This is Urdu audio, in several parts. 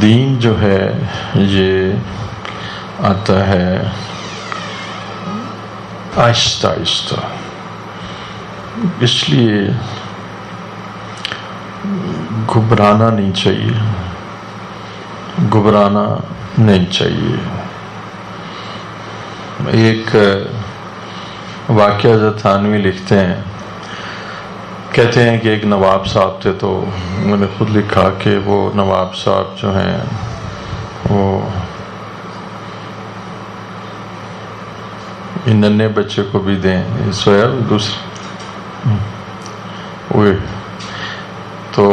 دین جو ہے یہ آتا ہے آہستہ آہستہ، اس لیے گھبرانا نہیں چاہیے، گھبرانا نہیں چاہیے۔ ایک واقعہ حضرت تھانوی لکھتے ہیں، کہتے ہیں کہ ایک نواب صاحب تھے، تو انہوں نے خود لکھا کہ وہ نواب صاحب جو ہیں وہ ان ننھے بچے کو بھی دیں، سویا دوسرا ہوئے، تو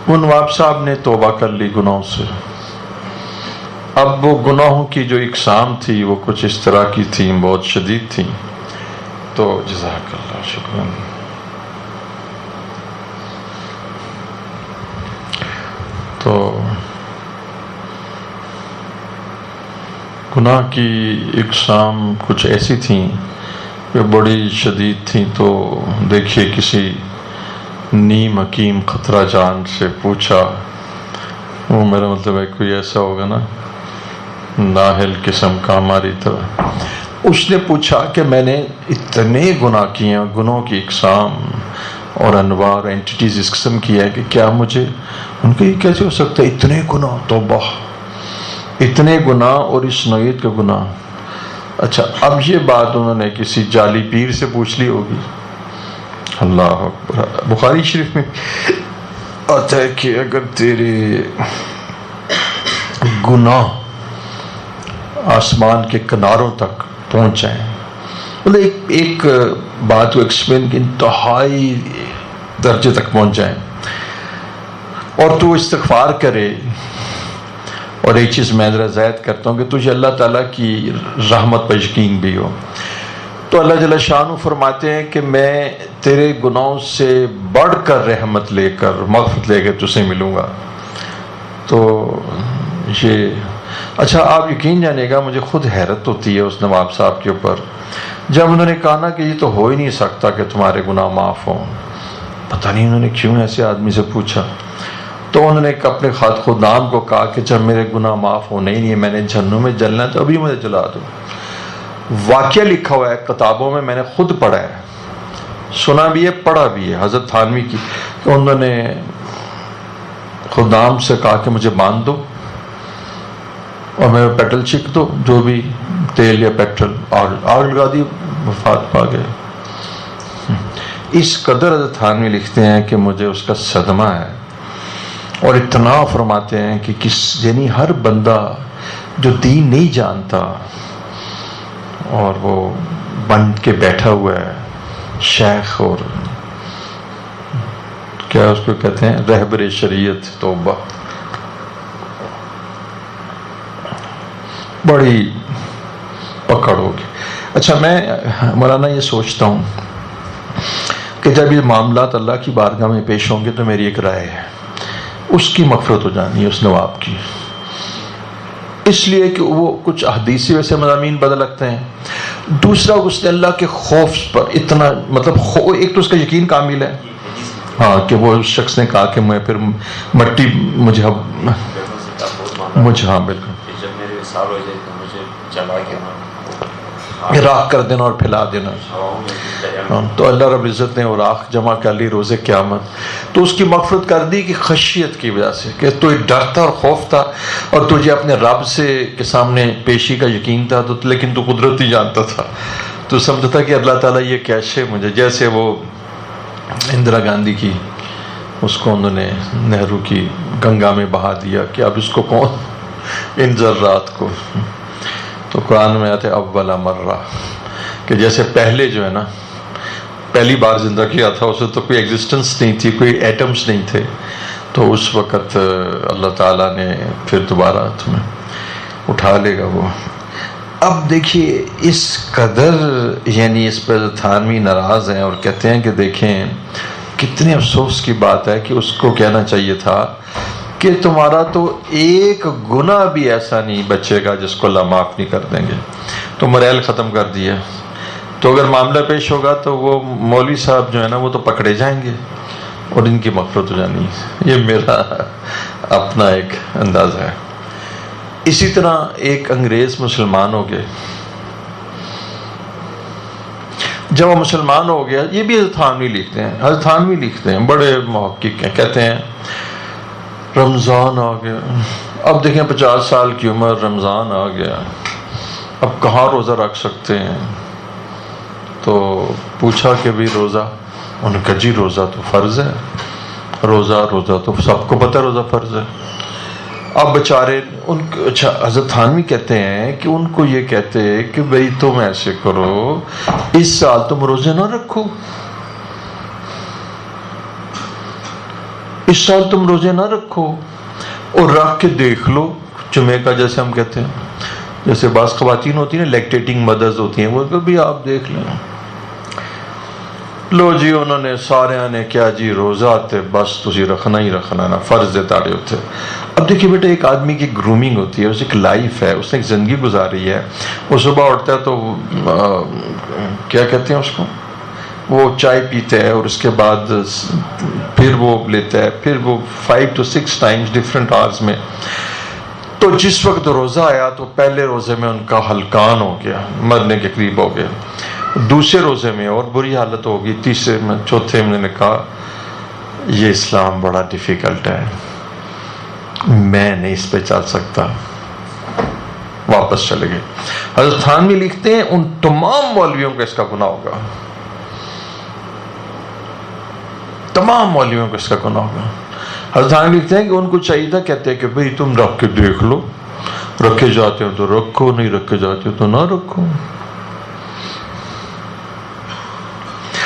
وہ نواب صاحب نے توبہ کر لی گناہوں سے۔ اب وہ گناہوں کی جو اقسام تھی وہ کچھ اس طرح کی تھیں، بہت شدید تھیں، تو جزاک اللہ شکرا۔ تو گناہ کی اقسام کچھ ایسی تھیں کہ بڑی شدید تھیں، تو دیکھیے کسی نیم حکیم خطرہ جان سے پوچھا، وہ میرا مطلب ہے کوئی ایسا ہوگا نا نااہل قسم کا ہماری طرح، اس نے پوچھا کہ میں نے اتنے گناہ کیے ہیں، گناہوں کی اقسام اور انواع اور اینٹیٹیز اس قسم کی ہے کہ کیا مجھے، ان کو یہ کیسے ہو سکتا ہے اتنے گناہ، توبہ، اتنے گناہ اور اس نوعیت کے گناہ۔ اچھا، اب یہ بات انہوں نے کسی جعلی پیر سے پوچھ لی ہوگی۔ اللہ اکبر، بخاری شریف میں آتا ہے کہ اگر تیرے گناہ آسمان کے کناروں تک پہنچ جائیں، مطلب ایک بات کو ایکسپلین کہ انتہائی درجے تک پہنچ جائیں، اور تو استغفار کرے، اور ایک چیز میں ذرا زائد کرتا ہوں کہ تجھے اللہ تعالیٰ کی رحمت پر یقین بھی ہو، تو اللہ جل شانہ فرماتے ہیں کہ میں تیرے گناہوں سے بڑھ کر رحمت لے کر، مغفرت لے کر تجھے ملوں گا۔ تو یہ اچھا، آپ یقین جانے گا، مجھے خود حیرت ہوتی ہے اس نواب صاحب کے اوپر، جب انہوں نے کہا نا کہ یہ تو ہو ہی نہیں سکتا کہ تمہارے گناہ معاف ہوں، پتہ نہیں انہوں نے کیوں ایسے آدمی سے پوچھا، تو انہوں نے اپنے خدام کو کہا کہ جب میرے گناہ معاف ہونے ہی نہیں ہے، میں نے جہنم میں جلنا ہے، تو ابھی مجھے جلا دو۔ واقعہ لکھا ہوا ہے کتابوں میں، میں نے خود پڑھا ہے، سنا بھی ہے، پڑھا بھی ہے، حضرت تھانوی کی، کہ انہوں نے خدام سے کہا کہ مجھے باندھ دو اور میں پیٹرول چک دو، جو بھی تیل یا پیٹرول، آگ لگا دی، وفات پا گئے۔ اس قدر حضرت تھانوی لکھتے ہیں کہ مجھے اس کا صدمہ ہے، اور اتنا فرماتے ہیں کہ یعنی ہر بندہ جو دین نہیں جانتا اور وہ بن کے بیٹھا ہوا ہے شیخ، اور کیا اس کو کہتے ہیں، رہبر شریعت، توبہ، بڑی پکڑ ہوگی۔ اچھا، میں مولانا یہ سوچتا ہوں کہ جب یہ معاملات اللہ کی بارگاہ میں پیش ہوں گے تو میری ایک رائے ہے، اس کی مغفرت ہو جانی ہے، اس نواب کی، اس لیے کہ وہ کچھ احادیثی ویسے مضامین بدل لگتے ہیں، دوسرا اس نے اللہ کے خوف پر اتنا، مطلب ایک تو اس کا یقین کامل ہے، ہاں، کہ وہ اس شخص نے کہا کہ میں پھر مٹی مجھے ہاں بالکل راکھ کر دینا اور پھیلا دینا، تو اللہ رب العزت نے وہ راکھ جمع کر لی روز قیامت، تو اس کی مغفرت کر دی کہ خشیت کی وجہ سے، کہ تو ڈر تھا اور خوف تھا، اور تجھے اپنے رب سے کے سامنے پیشی کا یقین تھا، تو لیکن تو قدرتی جانتا تھا، تو سمجھتا تھا کہ اللہ تعالیٰ یہ کیسے مجھے، جیسے وہ اندرا گاندھی کی، اس کو انہوں نے نہرو کی گنگا میں بہا دیا، کہ اب اس کو کون ان ذرات کو، تو قرآن میں آتے اول مرہ، کہ جیسے پہلے جو ہے نا، پہلی بار زندہ کیا تھا، اس میں تو کوئی ایگزسٹنس نہیں تھی، کوئی ایٹمز نہیں تھے، تو اس وقت اللہ تعالیٰ نے پھر دوبارہ تمہیں اٹھا لے گا وہ۔ اب دیکھیے اس قدر، یعنی اس پر تھانوی ناراض ہیں اور کہتے ہیں کہ دیکھیں کتنے افسوس کی بات ہے کہ اس کو کہنا چاہیے تھا کہ تمہارا تو ایک گناہ بھی ایسا نہیں بچے گا جس کو اللہ معاف نہیں کر دیں گے، تو مریل ختم کر دیا، تو اگر معاملہ پیش ہوگا تو وہ مولوی صاحب جو ہے نا وہ تو پکڑے جائیں گے، اور ان کی مغفرت ہو جانی. یہ میرا اپنا ایک اندازہ ہے. اسی طرح ایک انگریز مسلمان ہو گئے. جب وہ مسلمان ہو گیا، یہ بھی حضرت تھانوی لکھتے ہیں، حضرت تھانوی لکھتے ہیں، بڑے محقق ہیں، کہتے ہیں رمضان آ گیا. اب دیکھیں 50 سال کی عمر، رمضان آ گیا، اب کہاں روزہ رکھ سکتے ہیں؟ تو پوچھا کہ بھی روزہ، انہوں نے کہا جی روزہ تو فرض ہے، روزہ تو سب کو پتہ ہے روزہ فرض ہے. اب بیچارے اچھا حضرت تھانوی کہتے ہیں کہ ان کو یہ کہتے کہ بھئی تم ایسے کرو، اس سال تم روزے نہ رکھو، اس سال تم روزے نہ رکھو اور رکھ کے دیکھ لو. جمعے کا جیسے ہم کہتے ہیں، جیسے بعض خواتین ہوتی ہیں لیکٹیٹنگ مدرز ہوتی ہیں، وہ بھی آپ دیکھ لیں. لو جی انہوں نے سارے نے کیا جی روزہ آتے بس تسی رکھنا ہی رکھنا نا، فرض تاڑے ہوتے. اب دیکھیے بیٹا ایک آدمی کی گرومنگ ہوتی ہے، اس ایک لائف ہے، اس نے ایک زندگی گزاری ہے. وہ صبح اٹھتا ہے تو کیا کہتے ہیں اس کو، وہ چائے پیتا ہے اور اس کے بعد پھر وہ لیتا ہے، پھر وہ 5 to 6 times ڈفرینٹ آورز میں. تو جس وقت روزہ آیا تو پہلے روزے میں ان کا ہلکان ہو گیا، مرنے کے قریب ہو گیا. دوسرے روزے میں اور بری حالت ہوگی، تیسرے میں، چوتھے میں نے کہا یہ اسلام بڑا ڈیفیکلٹ ہے، میں نہیں اس پہ چل سکتا، واپس چلے گئے. حضرت تھانوی لکھتے ہیں ان تمام مولویوں کا اس کا گناہ ہوگا، تمام مولویوں کا اس کا گناہ ہوگا. حضرت تھانوی لکھتے ہیں کہ ان کو چاہیے تھا، کہتے ہیں کہ بھئی تم رکھ کے دیکھ لو، رکھے جاتے ہو تو رکھو، نہیں رکھے جاتے ہو تو نہ رکھو.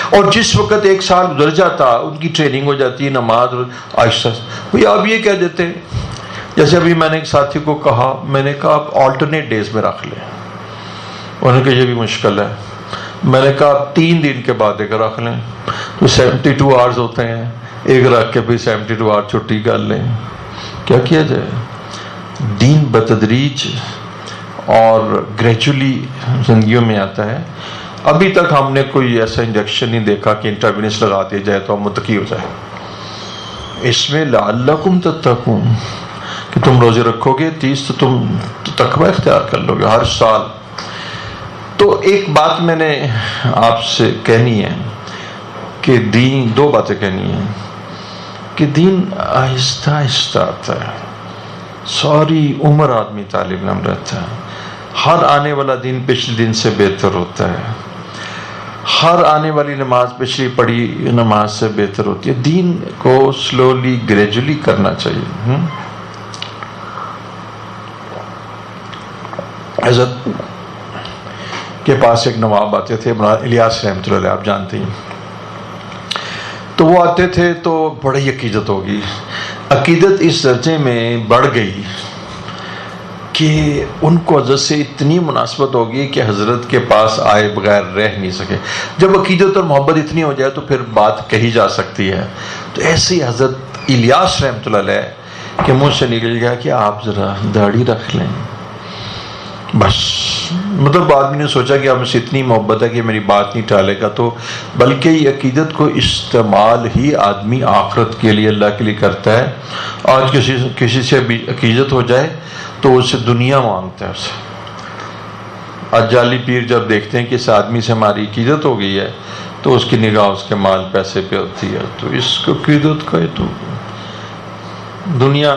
اور جس وقت ایک سال گزر جاتا ان کی ٹریننگ ہو جاتی ہے نماز آہستہ. بھئی آپ یہ کہہ دیتے، جیسے ابھی میں نے ایک ساتھی کو کہا، میں نے کہا آپ آلٹرنیٹ ڈیز میں رکھ لیں. انہوں نے کہا یہ بھی مشکل ہے. میں نے کہا آپ 3 دن کے بعد ایک رکھ لیں تو 72 آورز ہوتے ہیں، ایک رکھ کے پھر 72 آور چھٹی کر لیں. کیا کیا جائے؟ دین بتدریج اور گریجولی زندگیوں میں آتا ہے. ابھی تک ہم نے کوئی ایسا انجیکشن نہیں دیکھا کہ انٹراوینس لگا دیا جائے تو ہم متقی ہو جائے. اس میں لعلکم تتقون کہ تم روزے رکھو گے 30 تو تم تقوی اختیار کر لو گے ہر سال. تو ایک بات میں نے آپ سے کہنی ہے کہ دین، 2 باتیں کہنی ہیں کہ دین آہستہ آہستہ آتا ہے. ساری عمر آدمی طالب علم رہتا ہے، ہر آنے والا دن پچھلے دن سے بہتر ہوتا ہے، ہر آنے والی نماز پچھلی پڑھی نماز سے بہتر ہوتی ہے. دین کو سلولی گریجولی کرنا چاہیے. حضرت کے پاس ایک نواب آتے تھے، الیاس رحمۃ اللہ علیہ، آپ جانتے ہیں. تو وہ آتے تھے تو بڑی عقیدت ہوگی. عقیدت اس درجے میں بڑھ گئی کہ ان کو حضرت سے اتنی مناسبت ہوگی کہ حضرت کے پاس آئے بغیر رہ نہیں سکے. جب عقیدت اور محبت اتنی ہو جائے تو پھر بات کہی جا سکتی ہے. تو ایسے ہی حضرت الیاس رحمۃ اللہ علیہ کے منہ سے نکل گیا کہ آپ ذرا داڑھی رکھ لیں. بس مطلب آدمی نے سوچا کہ اب سے اتنی محبت ہے کہ میری بات نہیں ٹالے گا. تو بلکہ یہ عقیدت کو استعمال ہی آدمی آخرت کے لیے اللہ کے لیے کرتا ہے. آج کسی سے بھی عقیدت ہو جائے تو اسے دنیا مانگتا ہے. اسے آج جعلی پیر جب دیکھتے ہیں کہ اس آدمی سے ہماری عقیدت ہو گئی ہے تو اس کی نگاہ اس کے مال پیسے پہ ہوتی ہے. تو اس کو عقیدت کا تو دنیا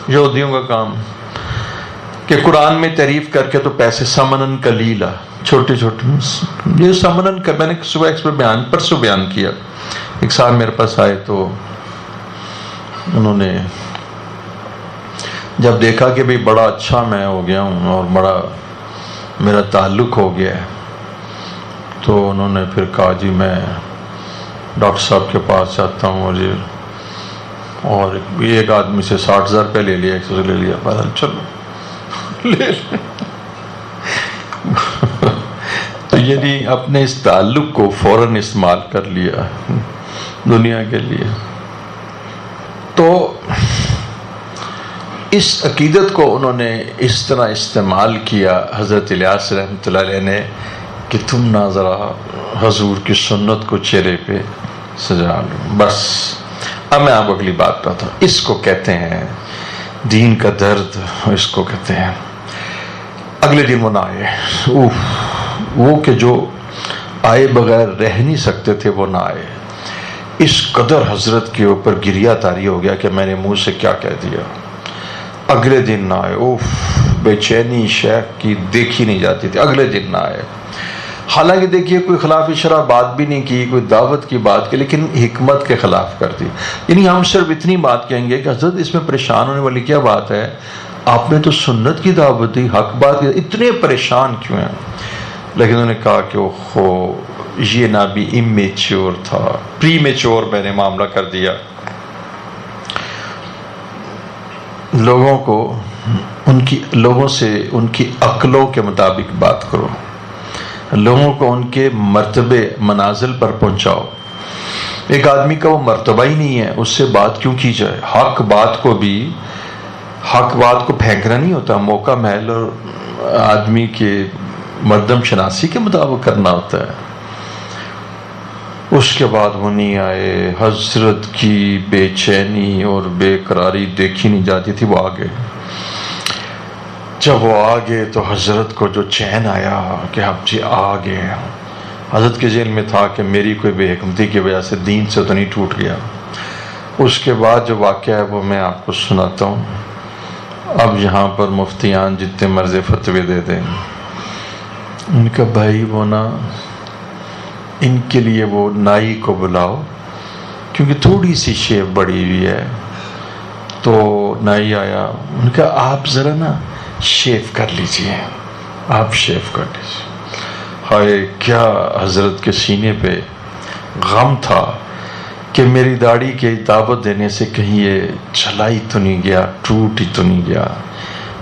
یہودیوں کا کام کہ قرآن میں تعریف کر کے تو پیسے سمنن قلیلا، چھوٹے چھوٹے. یہ سمنن کا میں نے صبح پرسوں بیان کیا. ایک صاحب میرے پاس آئے تو انہوں نے جب دیکھا کہ بھئی بڑا اچھا میں ہو گیا ہوں اور بڑا میرا تعلق ہو گیا ہے تو انہوں نے پھر کہا جی میں ڈاکٹر صاحب کے پاس جاتا ہوں اور ایک آدمی سے 60,000 روپے لے لیا، 100 لے لیا. چلو لے تو یعنی اپنے اس تعلق کو فوراً استعمال کر لیا دنیا کے لیے. تو اس عقیدت کو انہوں نے اس طرح استعمال کیا حضرت الیاس رحمۃ اللہ علیہ نے کہ تم نہ ذرا حضور کی سنت کو چہرے پہ سجا لوں. بس اب میں آپ کو اگلی بات بتاتا ہوں. اس کو کہتے ہیں دین کا درد. اس کو کہتے ہیں اگلے دن وہ نہ آئے. وہ کہ جو آئے بغیر رہ نہیں سکتے تھے وہ نہ آئے. اس قدر حضرت کے اوپر گریہ طاری ہو گیا کہ میں نے منہ سے کیا کہہ دیا. اگلے دن نہ آئے. بے چینی شیخ کی دیکھی نہیں جاتی تھی. اگلے دن نہ آئے. حالانکہ دیکھیے کوئی خلاف شرع بات بھی نہیں کی, کوئی دعوت کی بات کی, لیکن حکمت کے خلاف کر دی. یعنی ہم صرف اتنی بات کہیں گے کہ حضرت اس میں پریشان ہونے والی کیا بات ہے, آپ نے تو سنت کی دعوت دی, حق بات کی, اتنے پریشان کیوں ہیں. لیکن انہوں نے کہا کہ یہ نہ بھی امیچور تھا, پری میچور میں نے معاملہ کر دیا. لوگوں سے ان کی عقلوں کے مطابق بات کرو, لوگوں کو ان کے مرتبے منازل پر پہنچاؤ. ایک آدمی کا وہ مرتبہ ہی نہیں ہے, اس سے بات کیوں کی جائے. حق بات کو پھینکنا نہیں ہوتا, موقع محل اور آدمی کے مردم شناسی کے مطابق کرنا ہوتا ہے. اس کے بعد وہ نہیں آئے. حضرت کی بے چینی اور بے قراری دیکھی نہیں جاتی تھی. وہ آگے, جب وہ آگے تو حضرت کو جو چین آیا کہ اب جی آگے. حضرت کے ذہن میں تھا کہ میری کوئی بے حکمتی کی وجہ سے دین سے تو نہیں ٹوٹ گیا. اس کے بعد جو واقعہ ہے وہ میں آپ کو سناتا ہوں. اب یہاں پر مفتیان جتنے مرضی فتوے دے دیں, ان کا بھائی وہ نا, ان کے لیے وہ نائی کو بلاؤ, کیونکہ تھوڑی سی شیو بڑی ہوئی ہے. تو نائی آیا, ان کا آپ ذرا نا شیو کر لیجئے, آپ شیو کر لیجئے. ہائے کیا حضرت کے سینے پہ غم تھا کہ میری داڑھی کے دعوت دینے سے کہیں یہ چلائی تو نہیں گیا, ٹوٹ ہی تو نہیں گیا.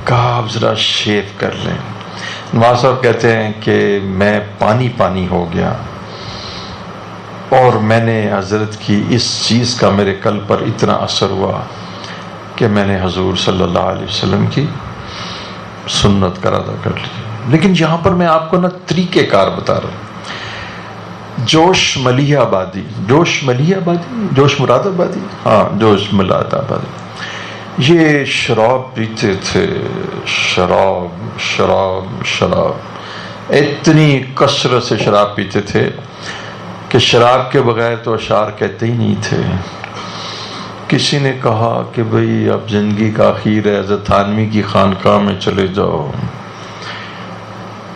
کہا آپ ذرا شیو کر لیں. نواز صاحب کہتے ہیں کہ میں پانی ہو گیا, اور میں نے حضرت کی اس چیز کا میرے قلب پر اتنا اثر ہوا کہ میں نے حضور صلی اللہ علیہ وسلم کی سنت کا ادا کر لی. لیکن یہاں پر میں آپ کو نا طریقہ کار بتا رہا ہوں. جوش مراد آبادی, جوش مراد آبادی, یہ شراب پیتے تھے. شراب اتنی کثرت سے شراب پیتے تھے کہ شراب کے بغیر تو اشعار کہتے ہی نہیں تھے. کسی نے کہا کہ بھئی اب زندگی کا اخیر ہے, حضرت تھانوی کی خانقاہ میں چلے جاؤ.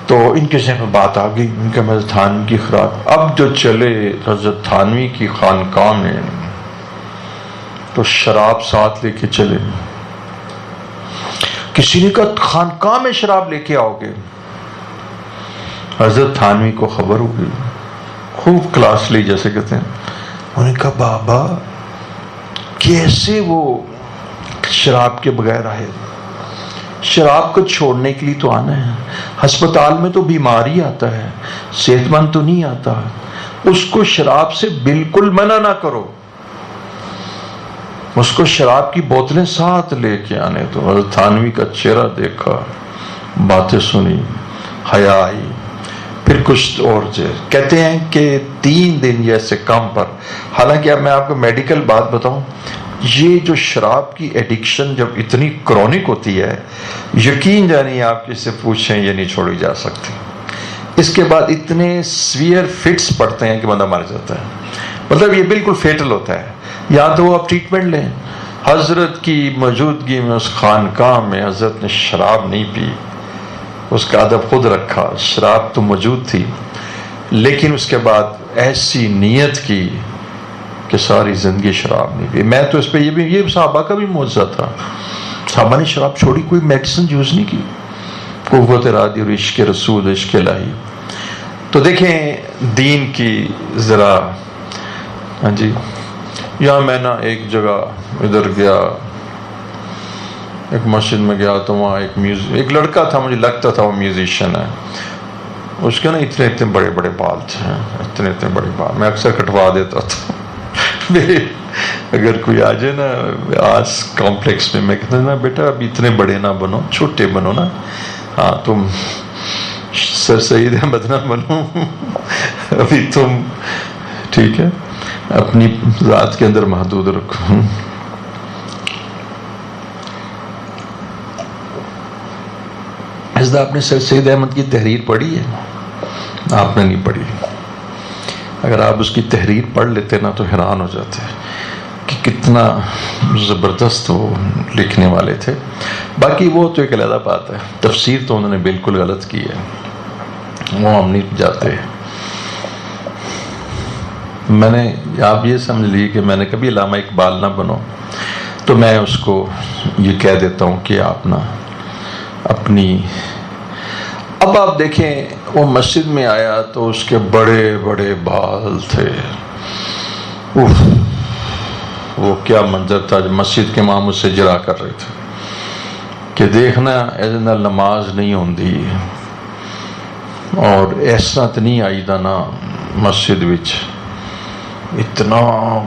تو ان کے ذہن میں بات آ گئی, ان کے حضرت تھانوی کی خوراک. اب جو چلے حضرت تھانوی کی خانقاہ میں تو شراب ساتھ لے کے چلے. کسی نے کہا خانقاہ میں شراب لے کے آؤ گے. حضرت تھانوی کو خبر ہو گئی, خوب کلاس لی جیسے کہتے ہیں. انہوں نے کہا بابا کیسے وہ شراب کے بغیر آئے, شراب کو چھوڑنے کے لیے تو آنا ہے. ہسپتال میں تو بیماری آتا ہے, صحت مند تو نہیں آتا. اس کو شراب سے بالکل منع نہ کرو, اس کو شراب کی بوتلیں ساتھ لے کے آنے دو. حضرت تھانوی کا چہرہ دیکھا, باتیں سنی, حیا آئی. پھر کچھ اور کہتے ہیں کہ 3 دن جیسے کام پر, حالانکہ اب میں آپ کو میڈیکل بات بتاؤں, یہ جو شراب کی ایڈکشن جب اتنی کرونک ہوتی ہے, یقین جانیے آپ کسی سے پوچھیں یہ نہیں چھوڑی جا سکتی. اس کے بعد اتنے سویئر فٹس پڑتے ہیں کہ بندہ مر جاتا ہے. مطلب یہ بالکل فیٹل ہوتا ہے. یا تو آپ ٹریٹمنٹ لیں. حضرت کی موجودگی میں اس خانقاہ میں حضرت نے شراب نہیں پی, اس کا ادب خود رکھا. شراب تو موجود تھی, لیکن اس کے بعد ایسی نیت کی کہ ساری زندگی شراب نہیں پی. میں تو اس پہ یہ صحابہ کا بھی معجزہ تھا. صحابہ نے شراب چھوڑی, کوئی میڈیسن یوز نہیں کی. قوت ارادی اور عشق رسول, عشق الہی. تو دیکھیں دین کی ذرا. ہاں جی, یہاں میں نا ایک جگہ ادھر گیا, ایک مسجد میں گیا تو وہاں ایک لڑکا تھا, مجھے لگتا تھا وہ میوزیشین ہے. اس کے نا اتنے بڑے بڑے بال تھے, اتنے بڑے بال. میں اکثر کٹوا دیتا تھا. اگر کوئی آ جائے نا آج کمپلیکس میں کہتا نا بیٹا ابھی اتنے بڑے نہ بنو, چھوٹے بنو نا. ہاں تم سر سید احمد نہ بنو, ابھی تم ٹھیک ہے. اپنی ذات کے اندر محدود رکھو. آپ نے سید احمد کی تحریر پڑھی ہے؟ آپ نے نہیں پڑھی. اگر آپ اس کی تحریر پڑھ لیتے نا تو حیران ہو جاتے کہ کتنا زبردست وہ لکھنے والے تھے. باقی وہ تو ایک علیحدہ بات ہے، تفسیر تو انہوں نے بالکل غلط کی ہے، وہ ہم نہیں جاتے. میں نے آپ یہ سمجھ لی کہ میں نے کبھی علامہ اقبال نہ بنو تو میں اس کو یہ کہہ دیتا ہوں کہ آپ نا اپنی. اب آپ دیکھیں وہ مسجد میں آیا تو اس کے بڑے بڑے بال تھے. وہ کیا منظر تھا جب مسجد کے امام اس سے جرا کر رہے تھے کہ دیکھنا ایسے نماز نہیں ہوندی اور ایسا تو نہیں آئی دا نا مسجد وچ. اتنا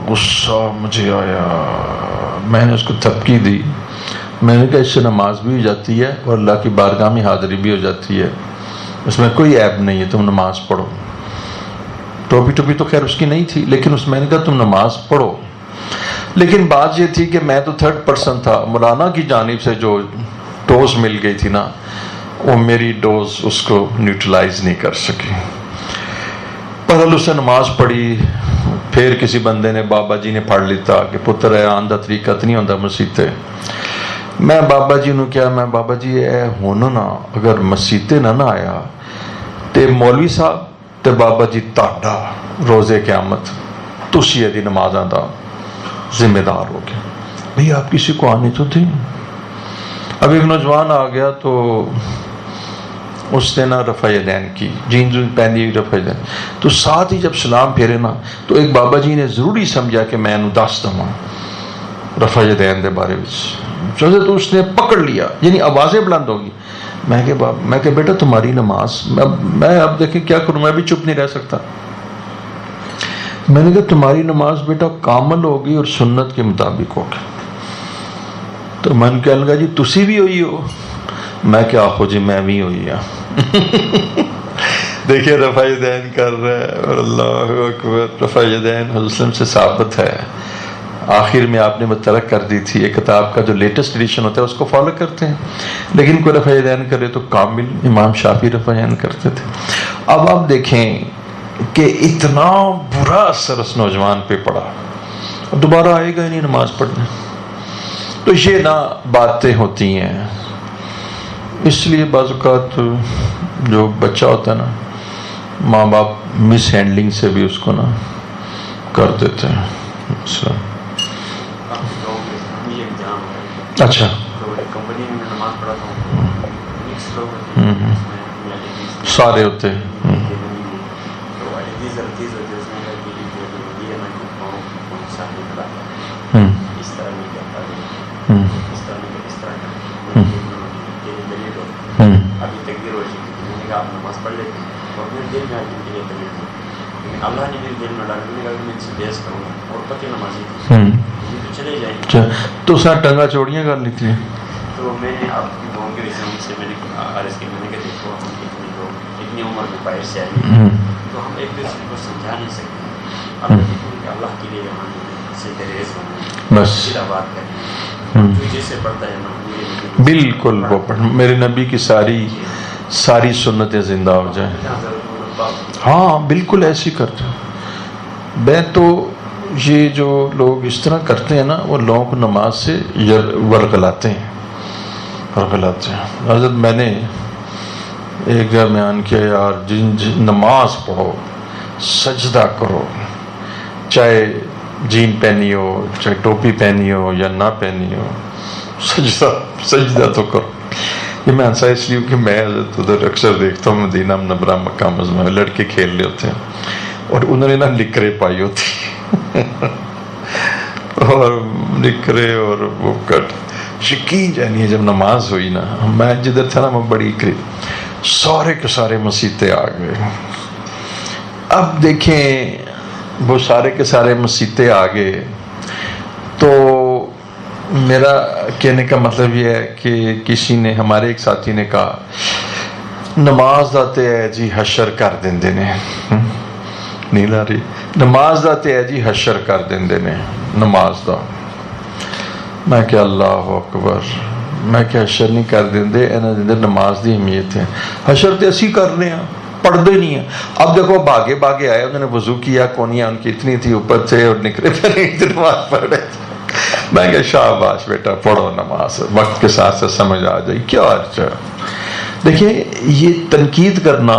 غصہ مجھے آیا، میں نے اس کو تھپکی دی. میں نے کہا اس سے نماز بھی ہو جاتی ہے اور اللہ کی بارگاہ میں حاضری بھی ہو جاتی ہے، اس میں کوئی عیب نہیں ہے، تم نماز پڑھو. ٹوپی تو خیر اس کی نہیں تھی، لیکن میں نے کہا تم نماز پڑھو. لیکن بات یہ تھی کہ میں تو تھرڈ پرسن تھا، مولانا کی جانب سے جو ڈوز مل گئی تھی نا وہ میری ڈوز اس کو نیوٹرلائز نہیں کر سکی. پر اس نے نماز پڑھی. پھر کسی بندے نے بابا جی نے پڑھ لیتا کہ پتر ہے آن دا طریقہ نہیں ہوتا مسیطے. میں بابا جی نو کیا، میں بابا جی اے ہونا نا اگر مسیطے نہ آیا تے مولوی صاحب تے بابا جی تاڈا روزے قیامت تسی دی نمازاں دا ذمہ دار ہو گئے. بھئی آپ کسی کو آنے تو تھے. اب ایک نوجوان آ گیا تو اس نے نا رفع یدین کی، جینز پہنی رفع یدین. تو ساتھ ہی جب سلام پھیرے نا تو ایک بابا جی نے ضروری سمجھا کہ میں انہوں دس دوں رفع یدین دے بارے وچ. تو اس نے پکڑ لیا، یعنی آوازیں بلند ہوگی. میں کہ بیٹا تمہاری نماز، میں اب دیکھیں کیا کروں، میں بھی چپ نہیں رہ سکتا. میں نے کہا تمہاری نماز بیٹا کامل ہوگی اور سنت کے مطابق ہوگی. تو میں نے کہنے لگا جی تسی بھی ہوئی ہو؟ میں کیا آخو جی میں بھی ہوئی ہوں. دیکھیں رفع یدین کر رہا ہے اور اللہ اکبر. رفع یدین حضرت وسلم سے ثابت ہے. آخر میں آپ نے مترک کر دی تھی، ایک کتاب کا جو لیٹسٹ ایڈیشن ہوتا ہے اس کو فالو کرتے ہیں، لیکن کوئی رفع یدین کرے تو کامل. امام شافعی رفع یدین کرتے تھے. اب آپ دیکھیں کہ اتنا برا اثر اس نوجوان پہ پڑا، اب دوبارہ آئے گا ہی نہیں نماز پڑھنے. تو یہ نا باتیں ہوتی ہیں. اس لیے بعض اوقات جو بچہ ہوتا ہے نا ماں باپ مس ہینڈلنگ سے بھی اس کو نا کر دیتے ہیں. اچھا سارے ہوتے اللہ نے میرے دل میں ڈالا، میں نے کہا کہ میں اس سے بیس کروں گا اور پکے نمازی تھی تو چلے جائیں. تو سر ٹنگا چوڑیاں کر لی تھی. تو میں نے آپ کی دعاؤں کے رسم سے میں نے عرض کی، میں نے کہا دیکھو ہم اتنے لوگ اتنی عمر میں باہر سے آئے تو ہم ایک دوسرے کو سمجھا نہیں سکتے. اب دیکھیں کہ اللہ کے لیے ہم سے ریز ہونا بس بات کریں جو جیسے پڑھتا ہے نا بالکل وہ پڑھ میرے نبی کی ساری سنتیں زندہ ہو جائیں. ہاں بالکل ایسی کرتے. میں تو یہ جو لوگ اس طرح کرتے ہیں نا وہ لوگوں کو نماز سے ورغلاتے ہیں. حضرت میں نے ایک جگہ بیان کیا یار نماز پڑھو سجدہ کرو، چاہے جین پہنی ہو چاہے ٹوپی پہنی ہو یا نہ پہنی ہو، سجدہ تو کرو. یہ میں انسا اس لیے کہ میں ادھر اکثر دیکھتا ہوں مدینہ منورہ مکہ مدینہ لڑکے کھیل رہے ہوتے ہیں اور انہوں نے نا نکرے پائی ہوتی اور نکرے اور وہ کٹ یقین جانی. جب نماز ہوئی نا میں جدھر تھا نا میں بڑی قریب سارے کے سارے مسیطے آ گئے. اب دیکھیں وہ سارے کے سارے مسیطے آ گئے تو میرا کہنے کا مطلب یہ ہے کہ کسی نے ہمارے ایک ساتھی نے کہا نماز داتے ہے جی حشر کر دیندے نے. نیند آ رہی نماز دا تے ہے جی حشر کر دیندے نے نماز دا میں کہ اللہ اکبر میں کہ حشر نہیں کر دیندے انہاں دے اندر نماز دی اہمیت ہے حشر تے اسی کرنے ہیں پڑھتے نہیں ہیں اب دیکھو بھاگے بھاگے آئے انہوں نے وضو کیا کونیاں ان کی اتنی تھی اوپر سے اور نکلے پھر ایک دن نماز پڑھ رہے میں کہ شاباش بیٹا پڑھو نماز وقت کے ساتھ سے سمجھ آ جائے کیا عرض ہے دیکھیں یہ تنقید کرنا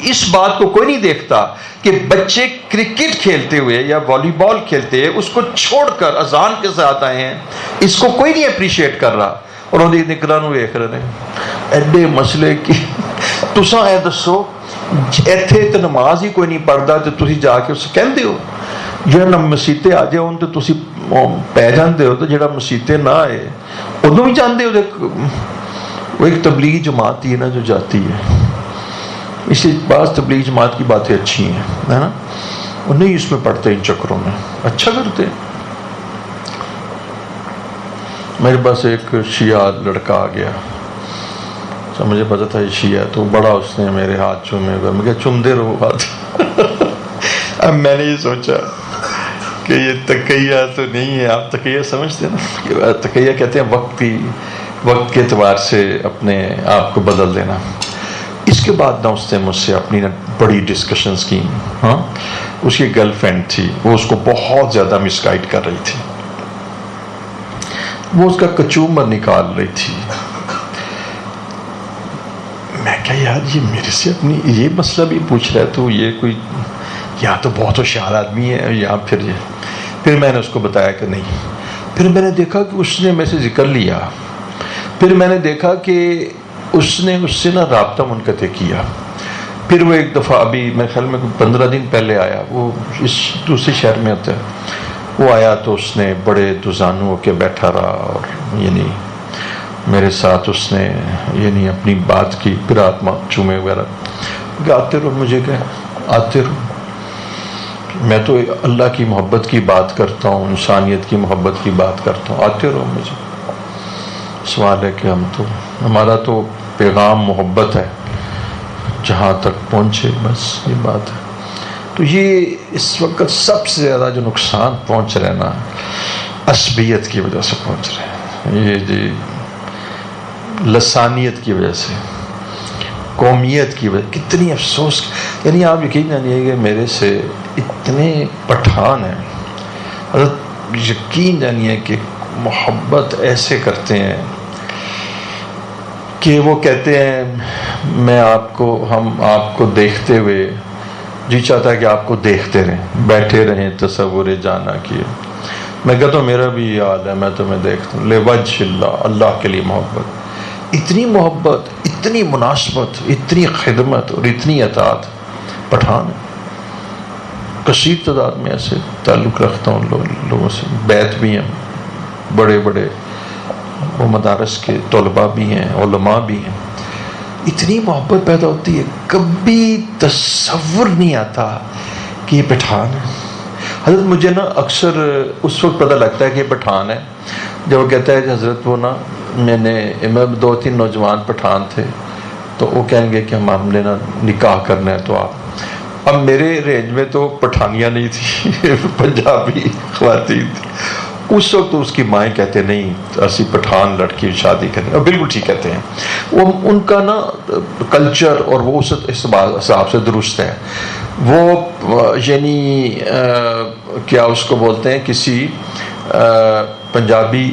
اس بات کو کوئی نہیں دیکھتا کہ بچے کرکٹ کھیلتے ہوئے یا والی بال کھیلتے ہوئے اس کو چھوڑ کر اذان کے ساتھ آئے ہیں اس کو کوئی نہیں اپریشیٹ کر رہا اور انہوں نے نکلا نو ویکھ رہے ہیں ایڈے مسئلے کی تساں اے دسو ایتھے تے نماز ہی کوئی نہیں پڑھدا تے تسی جا کے اس کہندے ہو جو نہ مسیتے آ جاؤ تے تسی پہ جاندے ہو تے جڑا مسیتے نہ آئے ادوں بھی جاندے ہو وہ ایک تبلیغی جماعت ہی ہے نا جو جاتی ہے اس لیے بعض تبلیغی جماعت کی باتیں اچھی ہیں ہے نا وہ نہیں اس میں پڑھتے ان چکروں میں اچھا کرتے میرے پاس ایک شیعہ لڑکا آ گیا مجھے پتا تھا یہ شیعہ تو بڑا اس نے میرے ہاتھ چومے ہوئے میں کہا چوم دے رہو ہاتھ اب میں نے یہ سوچا کہ یہ تقیہ تو نہیں ہے آپ تقیہ سمجھتے ہیں نا تقیہ کہتے ہیں وقت کے اعتبار سے اپنے آپ کو بدل دینا اس کے بعد نہ اس نے مجھ سے اپنی بڑی ڈسکشنز کی ہاں اس کی گرل فرینڈ تھی وہ اس کو بہت زیادہ مس گائیڈ کر رہی تھی وہ اس کا کچومر نکال رہی تھی میں کہا یار یہ میرے سے اپنی یہ مسئلہ بھی پوچھ رہا ہے تو یہ کوئی یا تو بہت ہوشیار آدمی ہے یا پھر میں نے اس کو بتایا کہ نہیں پھر میں نے دیکھا کہ اس نے میں سے ذکر لیا پھر میں نے دیکھا کہ اس نے اس سے رابطہ منقطع کیا پھر وہ ایک دفعہ ابھی میرے خیال میں 15 دن پہلے آیا وہ اس دوسرے شہر میں ہوتا ہے وہ آیا تو اس نے بڑے دوزانو ہو کے بیٹھا رہا اور یعنی میرے ساتھ اس نے یعنی اپنی بات کی پھر آتما چومے وغیرہ کہ آتے رہو مجھے کہ آتے رہو میں تو اللہ کی محبت کی بات کرتا ہوں انسانیت کی محبت کی بات کرتا ہوں آتے رہو مجھے سوال ہے کہ ہمارا تو پیغام محبت ہے جہاں تک پہنچے بس یہ بات ہے تو یہ اس وقت سب سے زیادہ جو نقصان پہنچ رہے نا عصبیت کی وجہ سے پہنچ رہے ہیں یہ جی لسانیت کی وجہ سے قومیت کی وجہ کتنی افسوس یعنی آپ یقین جانیے کہ میرے سے اتنے پٹھان ہیں حضرت یقین جانیے کہ محبت ایسے کرتے ہیں کہ وہ کہتے ہیں ہم آپ کو دیکھتے ہوئے جی چاہتا ہے کہ آپ کو دیکھتے رہیں بیٹھے رہیں تصور جانا کیے میں کہتا ہوں میرا بھی یہ حال ہے میں تمہیں دیکھتا ہوں لوجہ اللہ کے لیے محبت اتنی مناسبت اتنی خدمت اور اتنی اطاعت پٹھان ہے کثیر تعداد میں ایسے تعلق رکھتا ہوں لوگوں سے بیت بھی ہیں بڑے بڑے وہ مدارس کے طلباء بھی ہیں علماء بھی ہیں اتنی محبت پیدا ہوتی ہے کبھی تصور نہیں آتا کہ یہ پٹھان ہے حضرت مجھے اکثر اس وقت پتہ لگتا ہے کہ یہ پٹھان ہے جب وہ کہتا ہے کہ حضرت وہ میں 2-3 نوجوان پٹھان تھے تو وہ کہیں گے کہ ہم نے نکاح کرنا ہے تو آپ اب میرے رینج میں تو پٹھانیاں نہیں تھی پنجابی خواتین تھی اس وقت اس کی مائیں کہتے نہیں ایسی پٹھان لڑکی شادی کریں اور بالکل ٹھیک کہتے ہیں وہ ان کا کلچر اور وہ اس حساب سے درست ہے وہ یعنی کیا اس کو بولتے ہیں کسی پنجابی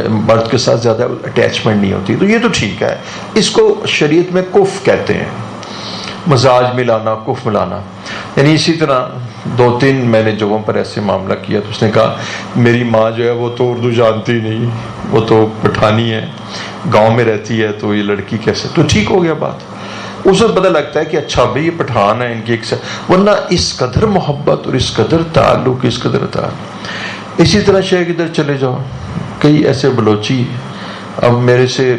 مرد کے ساتھ زیادہ اٹیچمنٹ نہیں ہوتی تو یہ تو ٹھیک ہے اس کو شریعت میں کف کہتے ہیں مزاج ملانا کف ملانا یعنی اسی طرح 2-3 میں نے جگہوں پر ایسے معاملہ کیا تو اس نے کہا میری ماں جو ہے وہ تو اردو جانتی نہیں وہ تو پٹھانی ہے گاؤں میں رہتی ہے تو یہ لڑکی کیسے تو ٹھیک ہو گیا بات اس وقت پتہ لگتا ہے کہ اچھا بھائی یہ پٹھان ہے ان کی ایک ورنہ اس قدر محبت اور اس قدر تعلق اس قدر تعلق اسی طرح شہر ادھر چلے جاؤ کئی ایسے بلوچی اب میرے سے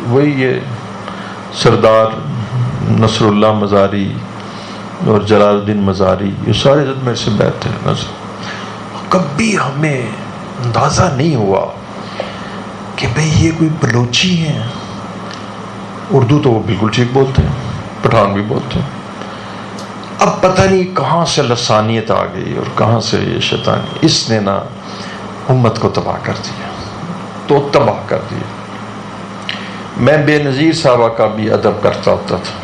وہی یہ سردار نصر اللہ مزاری اور جلال الدین مزاری یہ سارے حضرت میرے سے بیٹھے کبھی ہمیں اندازہ نہیں ہوا کہ بھئی یہ کوئی بلوچی ہیں اردو تو وہ بالکل ٹھیک بولتے ہیں پٹھان بھی بولتے ہیں اب پتہ نہیں کہاں سے لسانیت آ گئی اور کہاں سے یہ شیطانی، اس نے نا امت کو تباہ کر دیا، تو تباہ کر دیا۔ میں بے نظیر صحابہ کا بھی ادب کرتا ہوتا تھا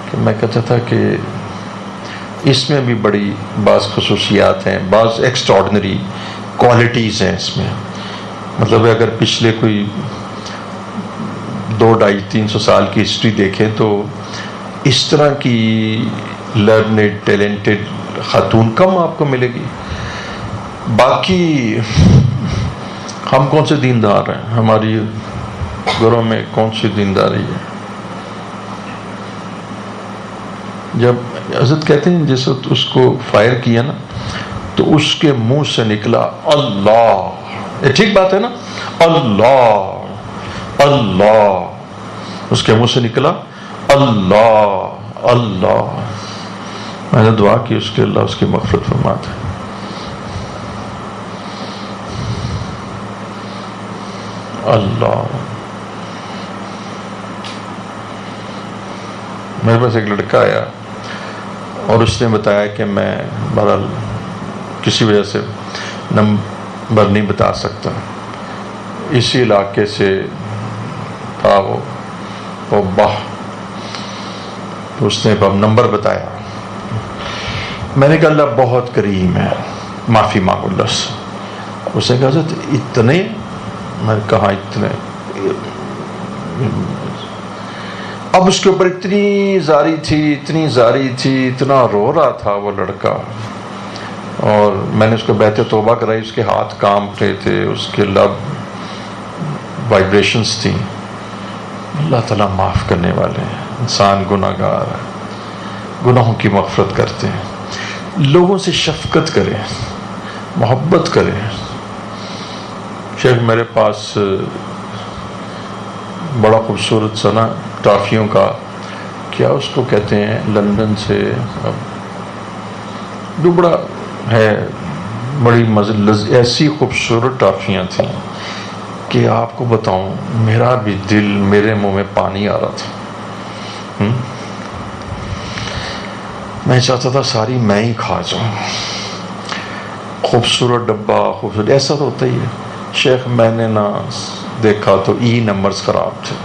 کہ میں کہتا تھا کہ اس میں بھی بڑی بعض خصوصیات ہیں، بعض ایکسٹراڈنری کوالٹیز ہیں اس میں۔ مطلب اگر پچھلے کوئی 200-250-300 سال کی ہسٹری دیکھیں تو اس طرح کی لرنڈ ٹیلنٹڈ خاتون کم آپ کو ملے گی۔ باقی ہم کون سے دیندار ہیں، ہماری گھروں میں کون سی دینداری ہے؟ جب حضرت کہتے ہیں جس وقت اس کو فائر کیا نا تو اس کے منہ سے نکلا اللہ، یہ ٹھیک بات ہے نا، اللہ اللہ، اس کے منہ سے نکلا اللہ اللہ۔ میں نے دعا کی اس کے اللہ اس کی مغفرت فرما دے۔ اللہ، میرے پاس ایک لڑکا آیا اور اس نے بتایا کہ میں بہرحال کسی وجہ سے نمبر نہیں بتا سکتا، اسی علاقے سے تھا وہ باہ، اس نے اب نمبر بتایا۔ میں نے کہا اللہ بہت کریم ہے، معافی مانگو اللہ سے۔ اس نے کہا حضرت اتنے؟ میں نے کہا اتنے۔ اب اس کے اوپر اتنی زاری تھی، اتنا رو رہا تھا وہ لڑکا، اور میں نے اس کو بیعت توبہ کرائی، اس کے ہاتھ کانپ رہے تھے، اس کے لب وائبریشنز تھیں۔ اللہ تعالیٰ معاف کرنے والے ہیں، انسان گناہ گار ہے، گناہوں کی مغفرت کرتے ہیں۔ لوگوں سے شفقت کریں، محبت کریں۔ شیخ میرے پاس بڑا خوبصورت سا نا ٹافیوں کا، کیا اس کو کہتے ہیں، لندن سے جو بڑا ہے، بڑی ایسی خوبصورت ٹافیاں تھیں کہ آپ کو بتاؤں میرا بھی دل، میرے منہ میں پانی آ رہا تھا۔ میں چاہتا تھا ساری میں ہی کھا جاؤں۔ خوبصورت ڈبہ، خوبصورت، ایسا تو ہوتا ہی ہے۔ شیخ میں نے نا دیکھا تو نمبرز خراب تھے،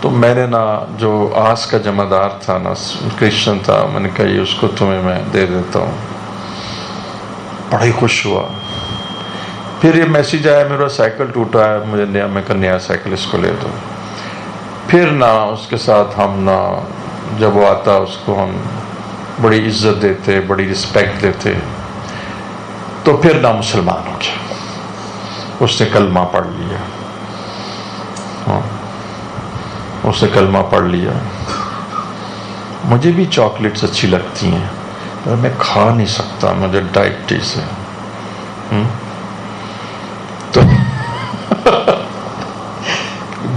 تو میں نے نا جو آس کا جمع دار تھا نا، کرسچن تھا، میں نے کہا یہ اس کو تمہیں میں دے دیتا ہوں۔ بڑا ہی خوش ہوا۔ پھر یہ میسیج آیا میرا سائیکل ٹوٹا ہے، مجھے نیا سائیکل اس کو لے دو۔ پھر نا اس کے ساتھ ہم نا جب وہ آتا اس کو ہم بڑی عزت دیتے، بڑی رسپیکٹ دیتے۔ تو پھر نا مسلمان ہو گیا، اس نے کلمہ پڑھ لیا، اس نے کلمہ پڑھ لیا۔ مجھے بھی چاکلیٹس اچھی لگتی ہیں پر میں کھا نہیں سکتا، مجھے ڈائبٹیز ہے۔ تو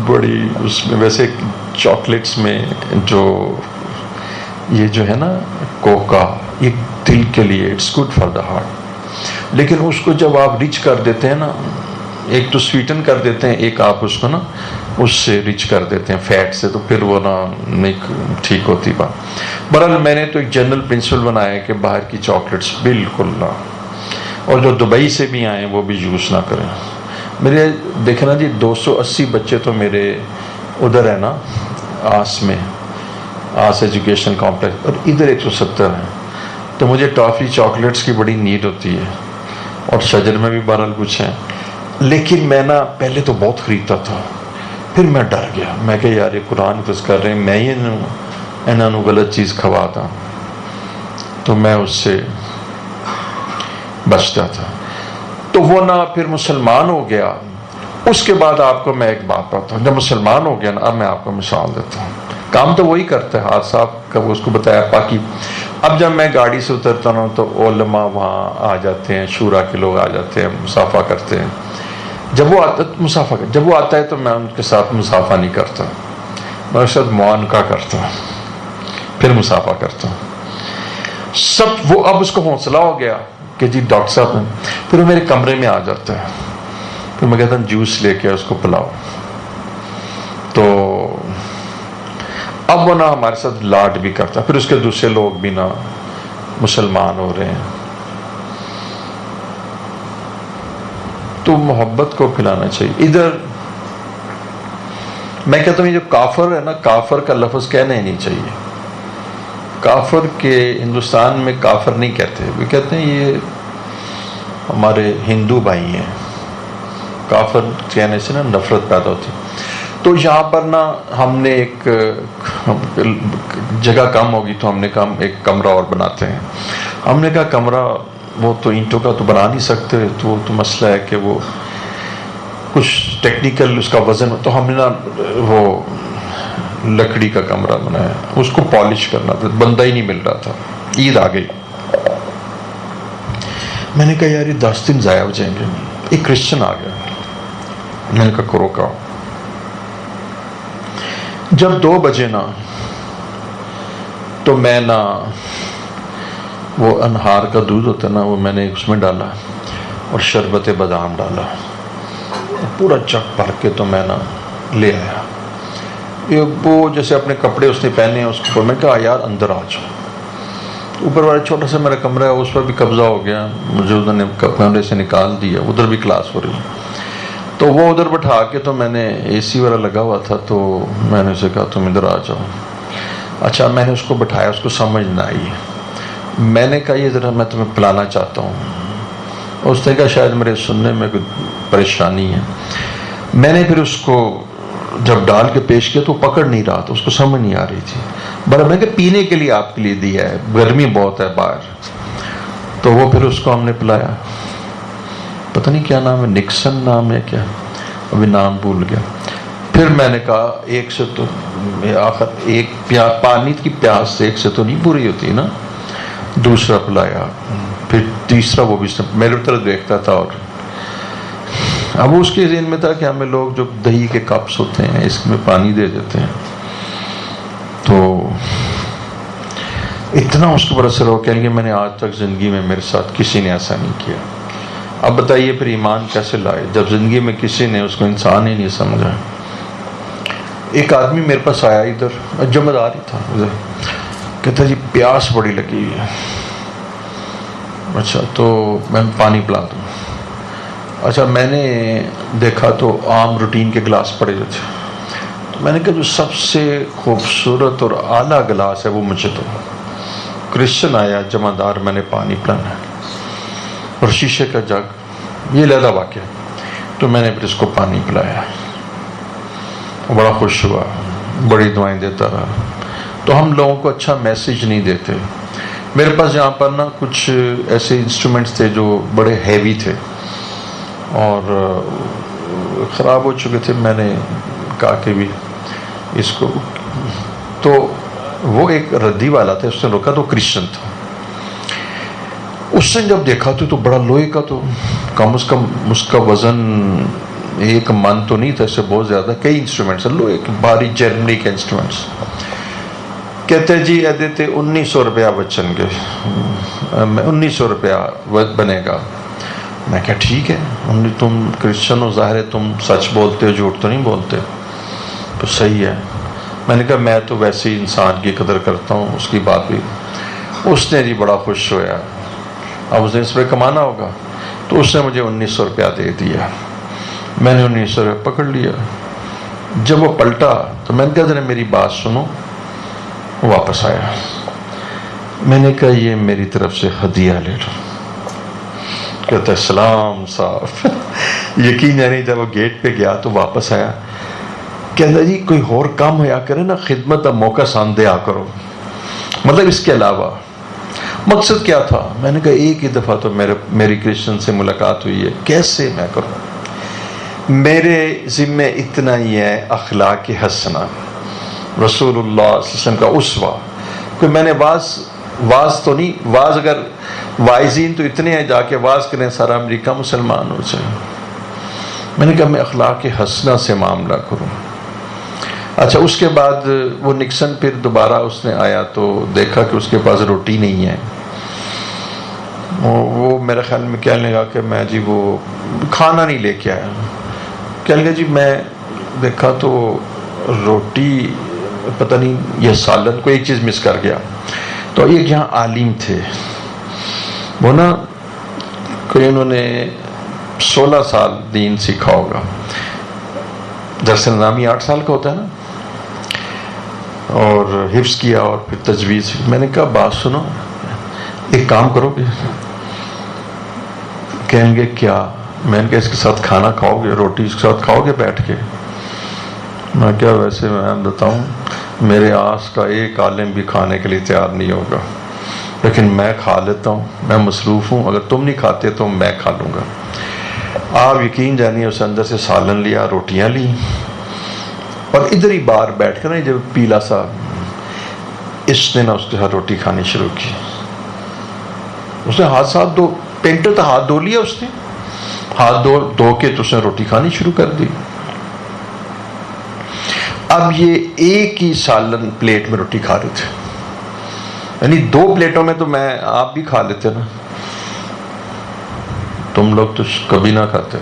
بڑی اس میں ویسے چاکلیٹس میں یہ جو ہے نا کوکا، یہ دل کے لیے it's good for the heart, لیکن اس کو جب آپ ریچ کر دیتے ہیں نا، ایک تو سویٹن کر دیتے ہیں، ایک آپ اس کو نا اس سے ریچ کر دیتے ہیں فیٹ سے، تو پھر وہ نا نہیں ٹھیک ہوتی بات۔ بہرحال میں نے تو ایک جنرل پرنسپل بنایا ہے کہ باہر کی چاکلیٹس بالکل نہ، اور جو دبئی سے بھی آئیں وہ بھی یوز نہ کریں۔ میرے دیکھیں نا جی 280 بچے تو میرے ادھر ہے نا آس میں، آس ایجوکیشن کمپلیکس، اور ادھر 170 ہیں، تو مجھے ٹافی چاکلیٹس کی بڑی نیڈ ہوتی ہے، اور شجر میں بھی بہرحال کچھ ہیں۔ لیکن میں نا پہلے تو بہت خریدتا تھا، پھر میں ڈر گیا، میں کہ یار یہ قرآن کچھ کر رہے ہیں، میں ہی انہوں نے غلط چیز کھواتا، تو میں اس سے بچتا تھا۔ تو وہ نا پھر مسلمان ہو گیا۔ اس کے بعد آپ کو میں ایک بات بتاتا ہوں، جب مسلمان ہو گیا نا، اب میں آپ کو مثال دیتا ہوں، کام تو وہی کرتا ہے، ہاتھ صاف کا اس کو بتایا پاکی۔ اب جب میں گاڑی سے اترتا ہوں تو علماء وہاں آ جاتے ہیں، شورا کے لوگ آ جاتے ہیں، مصافحہ کرتے ہیں۔ جب وہ آتا ہے تو میں ان کے ساتھ مصافحہ نہیں کرتا، میں اس کے ساتھ معانقہ کرتا ہوں، پھر مصافحہ کرتا ہوں۔ سب وہ اب اس کو حوصلہ ہو گیا کہ جی ڈاکٹر صاحب ہیں، پھر وہ میرے کمرے میں آ جاتا ہے، پھر میں کہتا ہوں جوس لے کے اس کو پلاؤ۔ تو اب اب وہ نہ ہمارے ساتھ لاڈ بھی کرتا، پھر اس کے دوسرے لوگ بھی نہ مسلمان ہو رہے ہیں. تو محبت کو پھیلانا چاہیے. ادھر میں کہتا ہوں یہ جو کافر ہے نا، کافر کا لفظ کہنا ہی نہیں چاہیے. کافر کے ہندوستان میں کافر نہیں کہتے، وہ کہتے ہیں یہ ہمارے ہندو بھائی ہیں. کافر کہنے سے نا نفرت پیدا ہوتی. تو یہاں پر نا ہم نے ایک جگہ کم ہوگی تو ہم نے کہا ایک کمرہ اور بناتے ہیں. ہم نے کہا کمرہ وہ تو اینٹوں کا تو بنا نہیں سکتے، تو مسئلہ ہے کہ وہ کچھ ٹیکنیکل اس کا وزن، تو ہم نے نا وہ لکڑی کا کمرہ بنایا. اس کو پالش کرنا تھا، بندہ ہی نہیں مل رہا تھا. عید آ گئی، میں نے کہا یار یہ 10 دن ضائع ہو جائیں گے. ایک کرسچن آ گیا، میں نے کہا کرو کا. جب 2 بجے نا تو میں نا وہ انہار کا دودھ ہوتا ہے نا، وہ میں نے اس میں ڈالا اور شربت بادام ڈالا، پورا جگ بھر کے تو میں نا لے آیا. وہ جیسے اپنے کپڑے اس نے پہنے ہیں اس کو میں کہا یار اندر آ جاؤ. اوپر والا چھوٹا سا میرا کمرہ ہے، اس پر بھی قبضہ ہو گیا، مجھے ادھر نے کمرے سے نکال دیا. ادھر بھی کلاس ہو رہی، تو وہ ادھر بٹھا کے تو میں نے اے سی والا لگا ہوا تھا، تو میں نے اسے کہا تم ادھر آ جاؤ. اچھا میں نے اس کو بٹھایا، اس کو سمجھ نہ آئی. میں نے کہا یہ ذرا میں تمہیں پلانا چاہتا ہوں. اس نے کہا شاید میرے سننے میں کوئی پریشانی ہے. میں نے پھر اس کو جب ڈال کے پیش کیا تو وہ پکڑ نہیں رہا تھا، اس کو سمجھ نہیں آ رہی تھی. بڑا میں کہ پینے کے لیے آپ کے لیے دیا ہے، گرمی بہت ہے باہر. تو وہ پھر اس کو ہم نے پلایا. پتہ نہیں کیا نام ہے، نکسن نام ہے کیا، ابھی نام بھول گیا. پھر میں نے کہا ایک سے تو آخر ایک پانی کی پیاس ایک سے تو نہیں پوری ہوتی نا. دوسرا پلایا، پھر تیسرا. وہ بھی میرے طرف دیکھتا تھا، اور اب اس کے ذہن میں تھا کہ ہمیں لوگ جو دہی کے کپس ہوتے ہیں اس میں پانی دے دیتے ہیں. تو اتنا اس کے اوپر اثر ہو، کہیں گے میں نے آج تک زندگی میں میرے ساتھ کسی نے ایسا نہیں کیا. اب بتائیے پھر ایمان کیسے لائے جب زندگی میں کسی نے اس کو انسان ہی نہیں سمجھا. ایک آدمی میرے پاس آیا ادھر، جمع دار ہی تھا ادھر، کہتا جی پیاس بڑی لگی ہوئی ہے. اچھا تو میں پانی پلا دوں. اچھا میں نے دیکھا تو عام روٹین کے گلاس پڑے ہوئے تھے. تو میں نے کہا جو سب سے خوبصورت اور اعلیٰ گلاس ہے وہ مجھے دو. کرسچن آیا جمع دار، میں نے پانی پلانا ہے اور شیشے کا جگ، یہ علیحدہ واقعہ. تو میں نے پھر اس کو پانی پلایا، بڑا خوش ہوا، بڑی دعائیں دیتا رہا. تو ہم لوگوں کو اچھا میسیج نہیں دیتے. میرے پاس یہاں پر نا کچھ ایسے انسٹرومنٹس تھے جو بڑے ہیوی تھے اور خراب ہو چکے تھے. میں نے کہا کہ بھی اس کو، تو وہ ایک ردی والا تھا، اس نے روکا تو کرسچن تھا. اس نے جب دیکھا تو بڑا لوہے کا، تو کم از کم اس کا وزن 1 من تو نہیں تھا، اس سے بہت زیادہ. کئی انسٹرومنٹس لوہے کے بھاری جرمنی کے انسٹرومنٹس. کہتے جی دیتے 1900 روپیہ بچن گے، 1900 روپیہ بنے گا. میں کہا ٹھیک ہے، تم کرسچن ہو، ظاہر ہے تم سچ بولتے ہو، جھوٹ تو نہیں بولتے، تو صحیح ہے. میں نے کہا میں تو ویسے ہی انسان کی قدر کرتا ہوں، اس کی بات بھی. اس نے جی بڑا خوش ہوا، اب اس نے اس پہ کمانا ہوگا، تو اس نے مجھے 1900 روپیہ دے دیا. میں نے 1900 روپیہ پکڑ لیا. جب وہ پلٹا تو میں نے کہا ذرا میری بات سنو. واپس آیا. میں نے کہا یہ میری طرف سے ہدیہ لے لو. کہتا ہے سلام صاحب. یقین نہیں، جب وہ گیٹ پہ گیا تو واپس آیا، کہتا جی کوئی اور کام ہوا کرے نا، خدمت کا موقع سان دیا کرو. مطلب اس کے علاوہ مقصد کیا تھا؟ میں نے کہا ایک ہی دفعہ تو میری کرسچن سے ملاقات ہوئی ہے، کیسے میں کروں؟ میرے ذمے اتنا ہی ہے اخلاق حسنہ، رسول اللہ صلی اللہ علیہ وسلم کا اسوہ. کوئی میں نے واز تو نہیں، واز اگر وائزین تو اتنے ہیں جا کے واز کریں سارا امریکہ مسلمان ہو جائے. میں نے کہا میں اخلاق حسنہ سے معاملہ کروں. اچھا اس کے بعد وہ نکسن پھر دوبارہ اس نے آیا تو دیکھا کہ اس کے پاس روٹی نہیں ہے. وہ میرے خیال میں کہنے لگا کہ میں جی وہ کھانا نہیں لے کے آیا. کہنے لگا جی میں دیکھا تو روٹی پتہ نہیں یہ سالن کوئی ایک چیز مس کر گیا. تو ایک یہاں عالم تھے، وہ نا کوئی انہوں نے 16 سال دین سیکھا ہوگا. درس نظامی 8 سال کا ہوتا ہے نا، اور حفظ کیا اور پھر تجویز. میں نے کہا بات سنو، ایک کام کرو گے؟ کہیں گے کیا؟ میں نے کہا اس کے ساتھ کھانا کھاؤ گے، روٹی اس کے ساتھ کھاؤ گے بیٹھ کے؟ میں کیا ویسے میں بتاؤں میرے آس کا ایک عالم بھی کھانے کے لیے تیار نہیں ہوگا، لیکن میں کھا لیتا ہوں، میں مصروف ہوں، اگر تم نہیں کھاتے تو میں کھا لوں گا. آپ یقین جانیے اس اندر سے سالن لیا، روٹیاں لی، اور ادھر ہی باہر بیٹھ کر نا جب پیلا سا اس نے نا اس کے ساتھ روٹی کھانی شروع کی. اس نے ہاتھ دو، پینٹر تو ہاتھ دھو لیا، اس نے ہاتھ دھو کے تو اس نے روٹی کھانی شروع کر دی. اب یہ ایک ہی سالن پلیٹ میں روٹی کھا رہے تھے، یعنی 2 پلیٹوں میں تو میں آپ بھی کھا لیتے نا، تم لوگ تو کبھی نہ کھاتے،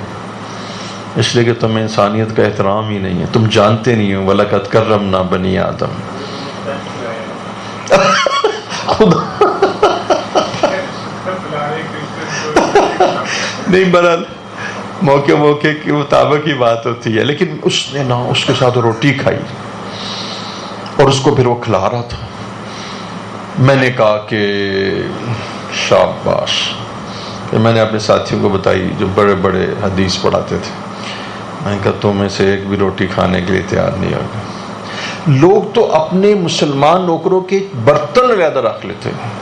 اس لیے کہ تمہیں انسانیت کا احترام ہی نہیں ہے، تم جانتے نہیں ہو وَلَقَدْ كَرَّمْنَا بَنِي آدم. نہیں برحال موقع کے مطابق ہی بات ہوتی ہے، لیکن اس نے نا اس کے ساتھ روٹی کھائی اور اس کو پھر وہ کھلا رہا تھا. میں نے کہا کہ شاباش. میں نے اپنے ساتھیوں کو بتائی جو بڑے بڑے حدیث پڑھاتے تھے، میں نے کہا تم میں سے ایک بھی روٹی کھانے کے لیے تیار نہیں ہوگا. لوگ تو اپنے مسلمان نوکروں کے برتن علیحدہ رکھ لیتے ہیں.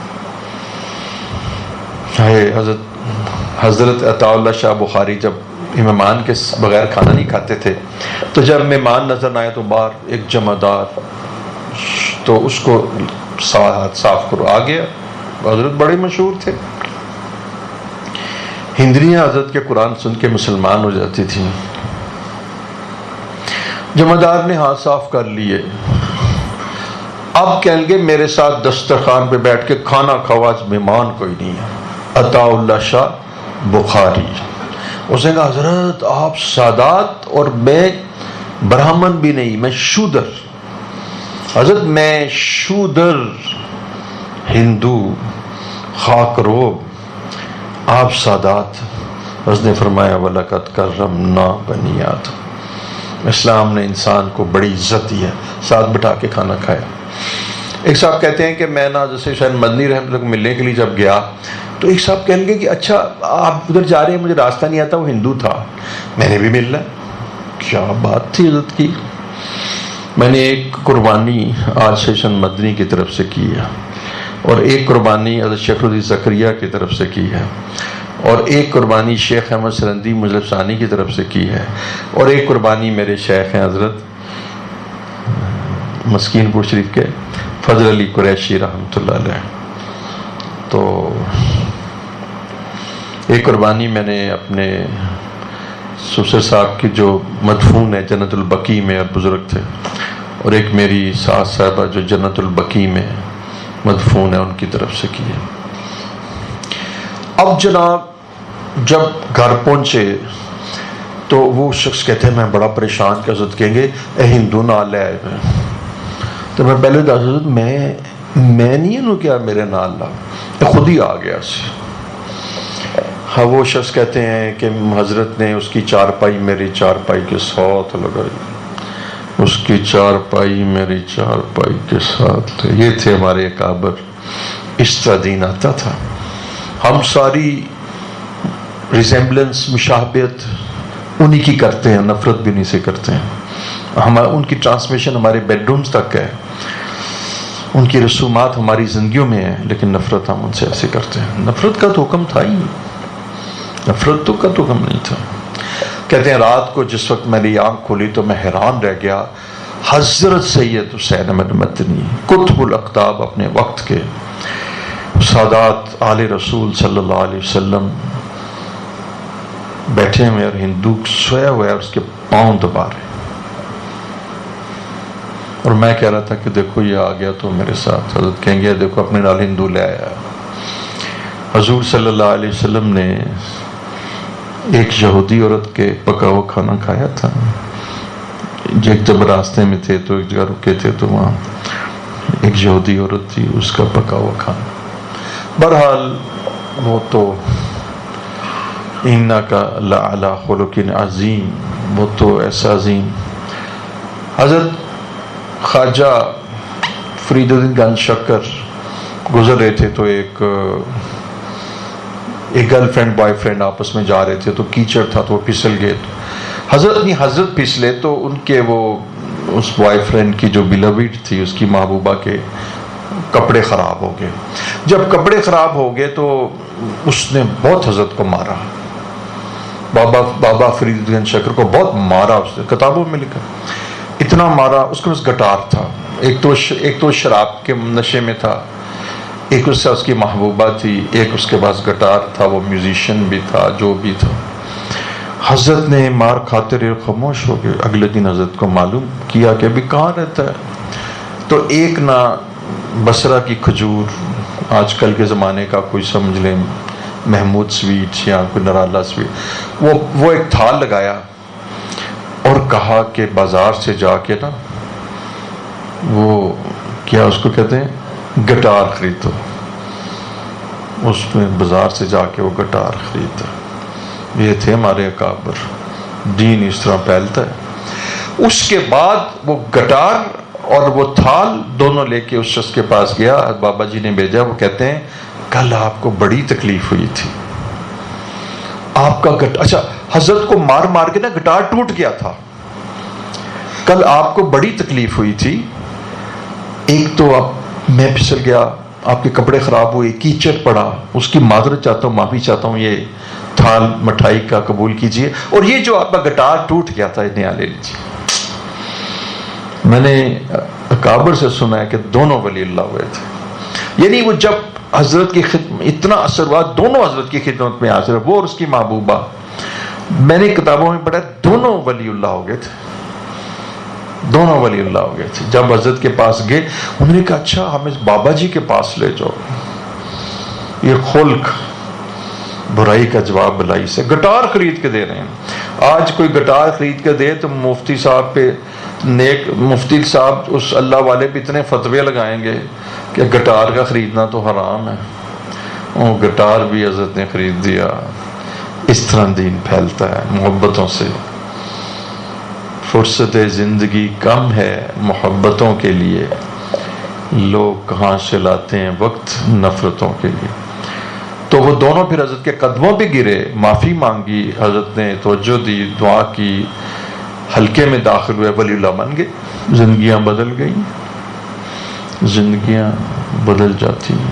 حضرت عطا اللہ شاہ بخاری جب مہمان کے بغیر کھانا نہیں کھاتے تھے، تو جب مہمان نظر نہ آئے تو باہر ایک جمعدار تو اس کو صاف کرو. آ گیا. حضرت بڑے مشہور تھے. ہندریاں حضرت کے قرآن سن کے مسلمان ہو جاتی تھیں. جمعدار نے ہاتھ صاف کر لیے. اب کہیں گے میرے ساتھ دسترخوان پہ بیٹھ کے کھانا کھاؤ، آج مہمان کوئی نہیں ہے. عطا اللہ شاہ بخاری. اس نے کہا حضرت آپ سادات اور میں برہمن بھی نہیں، میں شودر. حضرت میں شودر ہندو خاک روب، آپ سادات. حضرت نے فرمایا وَلَقَدْ كَرَّمْنَا بَنِي آدم. اسلام نے انسان کو بڑی عزت دی ہے، ساتھ بٹھا کے کھانا کھایا. ایک صاحب کہتے ہیں کہ میں نا جیسے شاید مدنی رحمت اللہ کو ملنے کے لیے جب گیا تو ایک صاحب کہنے لگے کہ اچھا آپ ادھر جا رہے ہیں، مجھے راستہ نہیں آتا. وہ ہندو تھا، میں نے بھی ملنا. کیا بات تھی عزت کی. میں نے ایک قربانی آج سیشن مدنی کی طرف سے کی ہے، اور ایک قربانی حضرت شیخ العزیز زکریا کی طرف سے کی ہے، اور ایک قربانی شیخ احمد سرندی مجلب ثانی کی طرف سے کی ہے، اور ایک قربانی میرے شیخ ہیں حضرت مسکین پور شریف کے فضل علی قریشی رحمۃ اللہ علیہ. تو ایک قربانی میں نے اپنے سسر صاحب کی جو مدفون ہے جنت البقیع میں، اور بزرگ تھے، اور ایک میری ساس صاحبہ جو جنت البقیع میں مدفون ہے، ان کی طرف سے کی ہے. اب جناب جب گھر پہنچے تو وہ شخص کہتے ہیں میں بڑا پریشان، کہ حضرت کہیں گے اے ہندو نال لے آئے میں. تو میں پہلے تو حضرت میں نہیں ہوں کیا میرے نال لا، خود ہی آ گیا سی. ہاں وہ شخص کہتے ہیں کہ حضرت نے اس کی چارپائی میری چارپائی کے ساتھ لگائی، اس کی چارپائی میری چارپائی کے ساتھ. یہ تھے ہمارے اکابر. اس طرح دین آتا تھا. ہم ساری ریزیمبلنس مشابہت انہی کی کرتے ہیں، نفرت بھی نہیں سے کرتے ہیں. ان کی ٹرانسمیشن ہمارے بیڈ رومز تک ہے، ان کی رسومات ہماری زندگیوں میں ہیں، لیکن نفرت ہم ان سے ایسے کرتے ہیں. نفرت کا تو حکم تھا ہی نہیں، نفرت کا تو حکم نہیں تھا. کہتے ہیں رات کو جس وقت میری آنکھ کھولی تو میں حیران رہ گیا. حضرت سید حسین احمد مدنی قطب الاقطاب، اپنے وقت کے سادات آل رسول صلی اللہ علیہ وسلم، بیٹھے ہوئے اور ہندو سویا ہوا ہے اور اس کے پاؤں دبا رہے. اور میں کہہ رہا تھا کہ دیکھو یہ آ گیا تو میرے ساتھ. حضرت کہیں گے دیکھو اپنے نال ہندو لے آیا. حضور صلی اللہ علیہ وسلم نے ایک یہودی عورت کے پکا ہوا کھانا کھایا تھا. ایک جب راستے میں تھے تو ایک جگہ رکے تھے تو وہاں ایک یہودی عورت تھی، اس کا پکا ہوا کھانا. بہرحال وہ تو انک لعلی خلق عظیم، وہ تو ایسا عظیم. حضرت خواجہ فرید الدین گنج شکر گزر رہے تھے تو ایک گرل فرینڈ بوائے فرینڈ آپس میں جا رہے تھے تو کیچڑ تھا تو وہ پھسل گئے. تو حضرت پھسلے تو ان کے وہ اس بوائے فرینڈ کی جو بلوڈ تھی، اس کی محبوبہ کے کپڑے خراب ہو گئے. جب کپڑے خراب ہو گئے تو اس نے بہت حضرت کو مارا. بابا فرید الدین شکر کو بہت مارا، اس نے کتابوں میں لکھا اتنا مارا. اس کے پاس گٹار تھا، ایک تو شراب کے نشے میں تھا، ایک اس سے اس کی محبوبہ تھی، ایک اس کے پاس گٹار تھا، وہ میوزیشین بھی تھا، جو بھی تھا. حضرت نے مار کھاتے رہے، خاموش ہو گئے. اگلے دن حضرت کو معلوم کیا کہ ابھی کہاں رہتا ہے. تو ایک نہ بصرہ کی کھجور، آج کل کے زمانے کا کوئی سمجھ لیں محمود سویٹ یا کوئی نرالا سویٹ، وہ ایک تھال لگایا اور کہا کہ بازار سے جا کے نا وہ کیا اس کو کہتے ہیں گٹار خریدو. اس میں بازار سے جا کے وہ گٹار خریدا. یہ تھے ہمارے اکابر. دین اس طرح پھیلتا ہے. اس کے بعد وہ گٹار اور وہ تھال دونوں لے کے اس شخص کے پاس گیا. بابا جی نے بھیجا. وہ کہتے ہیں کل آپ کو بڑی تکلیف ہوئی تھی، آپ کا اچھا حضرت کو مار کے نا گٹار ٹوٹ گیا تھا. کل آپ کو بڑی تکلیف ہوئی تھی. ایک تو میں پھسل گیا، آپ کے کپڑے خراب ہوئے، کیچڑ پڑا، اس کی معذرت چاہتا ہوں، معافی چاہتا ہوں، یہ تھال مٹھائی کا قبول کیجئے. اور یہ جو آپ کا گٹار ٹوٹ گیا تھا نیا لے لیجیے. میں نے اکابر سے سنا ہے کہ دونوں ولی اللہ ہوئے تھے. یعنی وہ جب حضرت کی خدمت اتنا اثر ہوا، دونوں حضرت کی خدمت میں حاضر، وہ اور اس کی محبوبہ. میں نے کتابوں میں پڑھا دونوں ولی اللہ ہو گئے تھے، دونوں ولی اللہ ہو گئے تھے. جب حضرت کے پاس گئے انہوں نے کہا اچھا ہمیں بابا جی کے پاس لے جاؤ. یہ خلق، برائی کا جواب بلائی سے. گٹار خرید کے دے رہے ہیں. آج کوئی گٹار خرید کے دے تو مفتی صاحب پہ مفتی صاحب اس اللہ والے پہ اتنے فتوے لگائیں گے کہ گٹار کا خریدنا تو حرام ہے. وہ گٹار بھی حضرت نے خرید دیا. اس طرح دین پھیلتا ہے محبتوں سے. فرصت زندگی کم ہے محبتوں کے لیے، لوگ کہاں سے لاتے ہیں وقت نفرتوں کے لیے. تو وہ دونوں پھر حضرت کے قدموں پہ گرے، معافی مانگی، حضرت نے توجہ دی، دعا کی، حلقے میں داخل ہوئے، ولی اللہ بن گئے. زندگیاں بدل گئی، زندگیاں بدل جاتی ہیں.